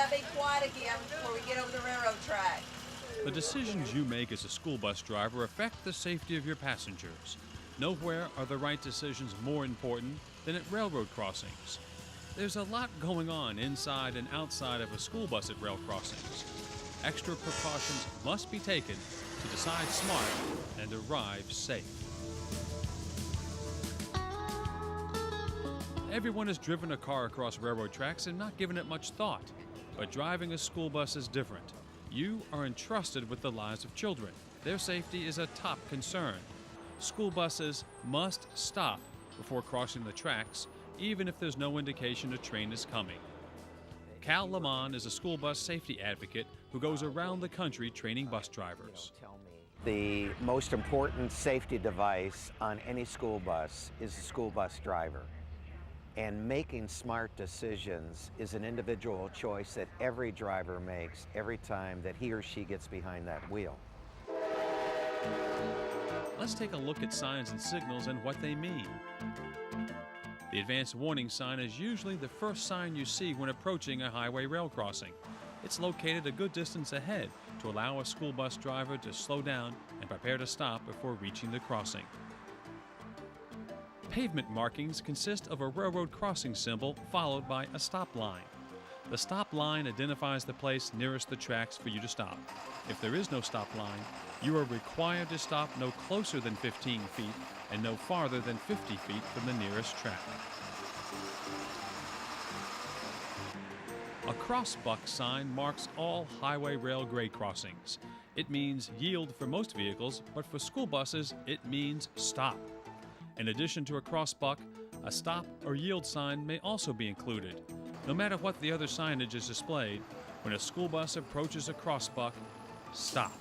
gotta be quiet again before we get over the railroad track. The decisions you make as a school bus driver affect the safety of your passengers. Nowhere are the right decisions more important than at railroad crossings. There's a lot going on inside and outside of a school bus at rail crossings. Extra precautions must be taken to decide smart and arrive safe. Everyone has driven a car across railroad tracks and not given it much thought. But driving a school bus is different. You are entrusted with the lives of children. Their safety is a top concern. School buses must stop before crossing the tracks, even if there's no indication a train is coming. Cal Lamont is a school bus safety advocate who goes around the country training bus drivers. The most important safety device on any school bus is the school bus driver. And making smart decisions is an individual choice that every driver makes every time that he or she gets behind that wheel. Let's take a look at signs and signals and what they mean. The advanced warning sign is usually the first sign you see when approaching a highway rail crossing. It's located a good distance ahead to allow a school bus driver to slow down and prepare to stop before reaching the crossing. Pavement markings consist of a railroad crossing symbol followed by a stop line. The stop line identifies the place nearest the tracks for you to stop. If there is no stop line, you are required to stop no closer than 15 feet and no farther than 50 feet from the nearest track. A crossbuck sign marks all highway rail grade crossings. It means yield for most vehicles, but for school buses, it means stop. In addition to a crossbuck, a stop or yield sign may also be included. No matter what the other signage is displayed, when a school bus approaches a crossbuck, stop.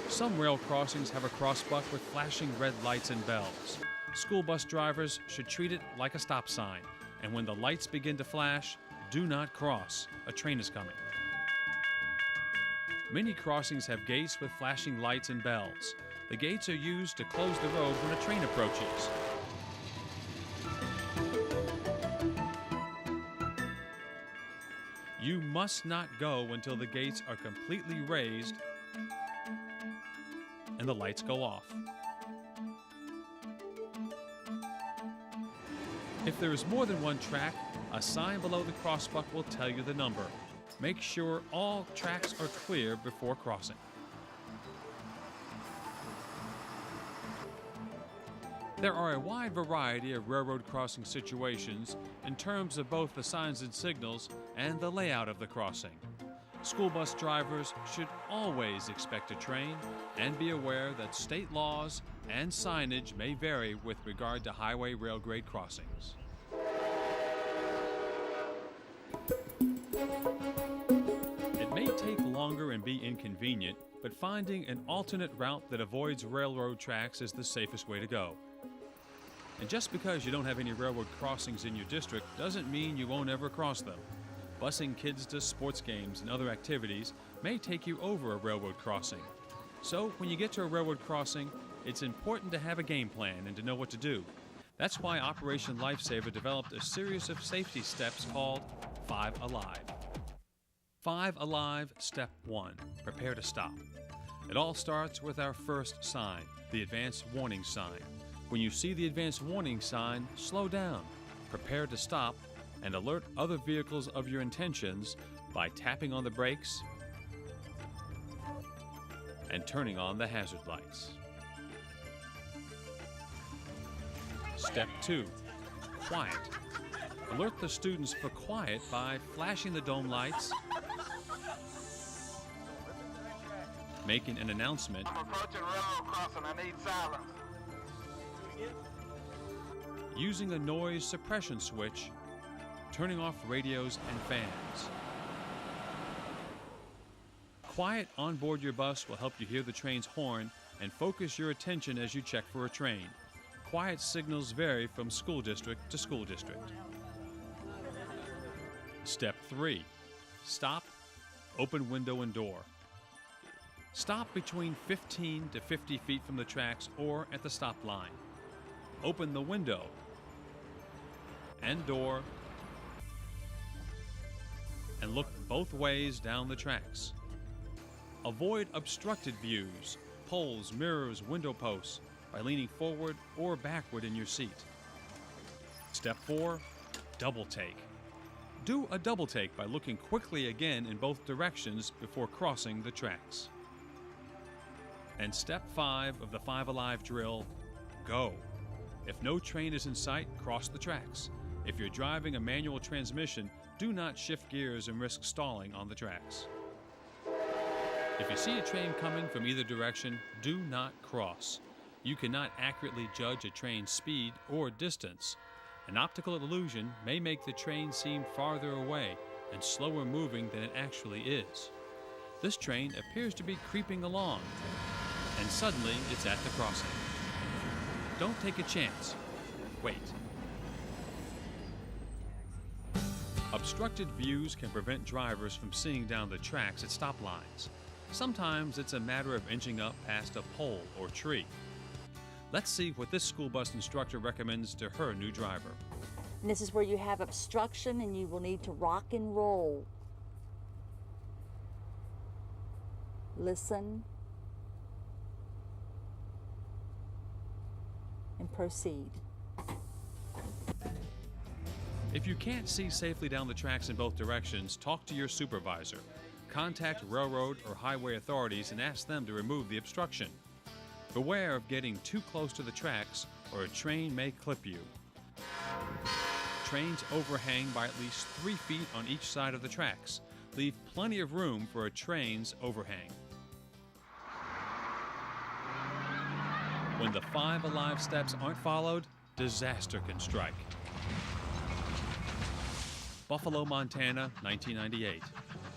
Some rail crossings have a crossbuck with flashing red lights and bells. School bus drivers should treat it like a stop sign, and when the lights begin to flash, do not cross. A train is coming. Many crossings have gates with flashing lights and bells. The gates are used to close the road when a train approaches. You must not go until the gates are completely raised and the lights go off. If there is more than one track, a sign below the crossbuck will tell you the number. Make sure all tracks are clear before crossing. There are a wide variety of railroad crossing situations in terms of both the signs and signals and the layout of the crossing. School bus drivers should always expect a train and be aware that state laws and signage may vary with regard to highway rail grade crossings. It may take longer and be inconvenient, but finding an alternate route that avoids railroad tracks is the safest way to go. And just because you don't have any railroad crossings in your district doesn't mean you won't ever cross them. Busing kids to sports games and other activities may take you over a railroad crossing. So when you get to a railroad crossing, it's important to have a game plan and to know what to do. That's why Operation Lifesaver developed a series of safety steps called 5 Alive. 5 Alive Step 1, prepare to stop. It all starts with our first sign, the advanced warning sign. When you see the advanced warning sign, slow down, prepare to stop, and alert other vehicles of your intentions by tapping on the brakes and turning on the hazard lights. Step 2, quiet. Alert the students for quiet by flashing the dome lights, making an announcement, I'm approaching railroad crossing, I need silence. using a noise suppression switch, turning off radios and fans. Quiet on board your bus will help you hear the train's horn and focus your attention as you check for a train. Quiet signals vary from school district to school district. Step 3, stop, open window and door. Stop between 15 to 50 feet from the tracks or at the stop line. Open the window. and door, and look both ways down the tracks. Avoid obstructed views, poles, mirrors, window posts, by leaning forward or backward in your seat. Step 4, double take. Do a double take by looking quickly again in both directions before crossing the tracks. And step 5 of the 5 Alive drill, go. If no train is in sight, cross the tracks. If you're driving a manual transmission, do not shift gears and risk stalling on the tracks. If you see a train coming from either direction, do not cross. You cannot accurately judge a train's speed or distance. An optical illusion may make the train seem farther away and slower moving than it actually is. This train appears to be creeping along, and suddenly it's at the crossing. Don't take a chance. Wait. Obstructed views can prevent drivers from seeing down the tracks at stop lines. Sometimes it's a matter of inching up past a pole or tree. Let's see what this school bus instructor recommends to her new driver. And this is where you have obstruction and you will need to rock and roll. Listen and proceed. If you can't see safely down the tracks in both directions, talk to your supervisor. Contact railroad or highway authorities and ask them to remove the obstruction. Beware of getting too close to the tracks or a train may clip you. Trains overhang by at least 3 feet on each side of the tracks. Leave plenty of room for a train's overhang. When the 5 Alive steps aren't followed, disaster can strike. Buffalo, Montana, 1998.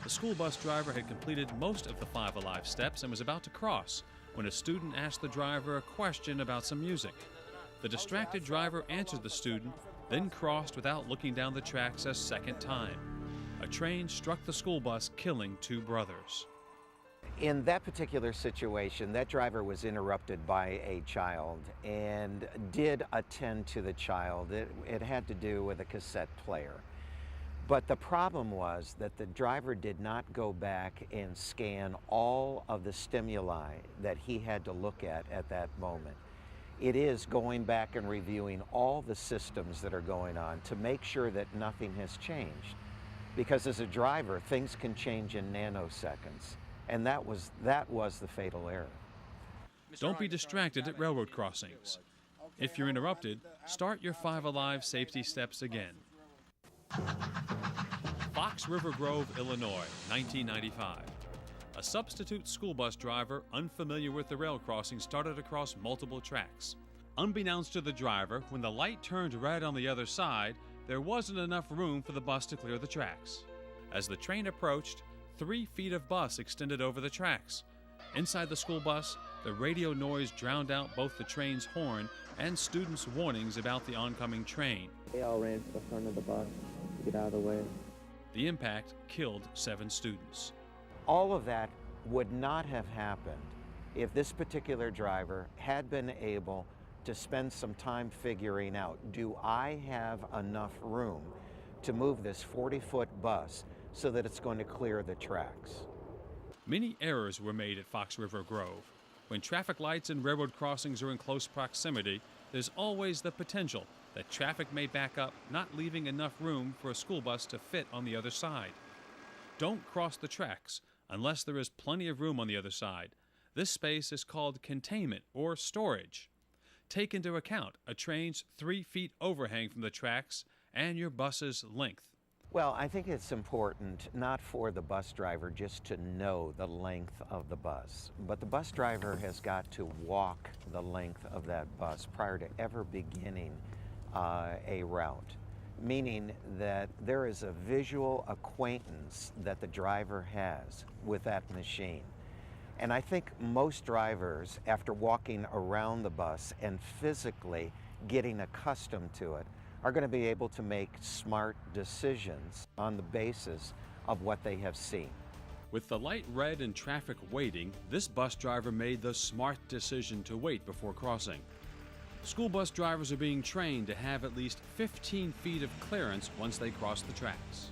The school bus driver had completed most of the 5 Alive steps and was about to cross when a student asked the driver a question about some music. The distracted driver answered the student, then crossed without looking down the tracks a second time. A train struck the school bus, killing 2 brothers. In that particular situation, that driver was interrupted by a child and did attend to the child. It had to do with a cassette player. But the problem was that the driver did not go back and scan all of the stimuli that he had to look at that moment. It is going back and reviewing all the systems that are going on to make sure that nothing has changed. Because as a driver, things can change in nanoseconds. And that was the fatal error. Don't be distracted at railroad crossings. If you're interrupted, start your 5 Alive safety steps again. Fox River Grove, Illinois, 1995. A substitute school bus driver, unfamiliar with the rail crossing, started across multiple tracks. Unbeknownst to the driver, when the light turned red on the other side, there wasn't enough room for the bus to clear the tracks. As the train approached, 3 feet of bus extended over the tracks. Inside the school bus, the radio noise drowned out both the train's horn and students' warnings about the oncoming train. They all ran to the front of the bus to get out of the way. The impact killed 7 students. All of that would not have happened if this particular driver had been able to spend some time figuring out, do I have enough room to move this 40-foot bus so that it's going to clear the tracks? Many errors were made at Fox River Grove. When traffic lights and railroad crossings are in close proximity, there's always the potential that traffic may back up, not leaving enough room for a school bus to fit on the other side. Don't cross the tracks unless there is plenty of room on the other side. This space is called containment or storage. Take into account a train's 3 feet overhang from the tracks and your bus's length. Well, I think it's important not for the bus driver just to know the length of the bus, but the bus driver has got to walk the length of that bus prior to ever beginning a route, meaning that there is a visual acquaintance that the driver has with that machine. And I think most drivers, after walking around the bus and physically getting accustomed to it, are going to be able to make smart decisions on the basis of what they have seen. With the light red and traffic waiting, this bus driver made the smart decision to wait before crossing. School bus drivers are being trained to have at least 15 feet of clearance once they cross the tracks.